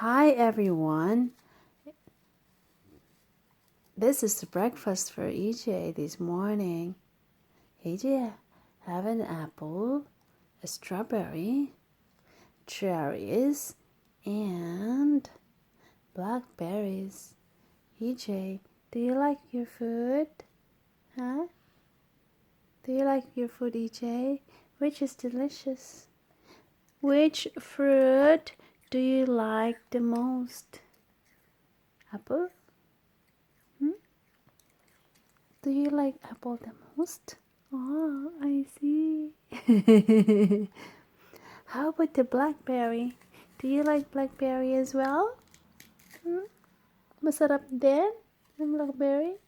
Hi everyone. This is the breakfast for EJ this morning. EJ have an apple, a strawberry, cherries, and blackberries. EJ, do you like your food? Huh? Do you like your food, EJ? Which is delicious? Which fruit do you like the most? Apple? Do you like apple the most? Oh, I see. How about the blackberry? Do you like blackberry as well? Masarap din ang blackberry?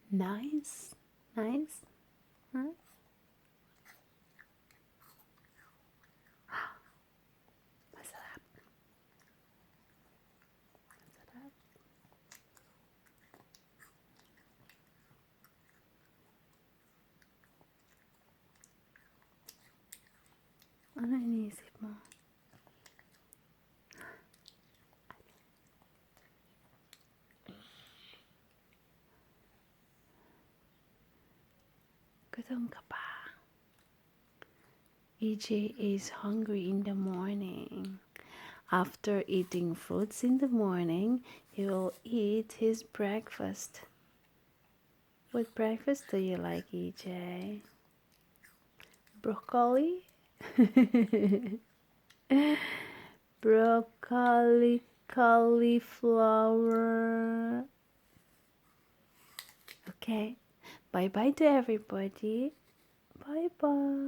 Nice. Nice. Huh? Masarap. Masarap. Ano iniisip mo? Gutom ka pa. EJ is hungry in the morning. After eating fruits in the morning, he will eat his breakfast. What breakfast do you like, EJ? Broccoli? Broccoli, cauliflower. Okay, bye bye to everybody. Bye bye.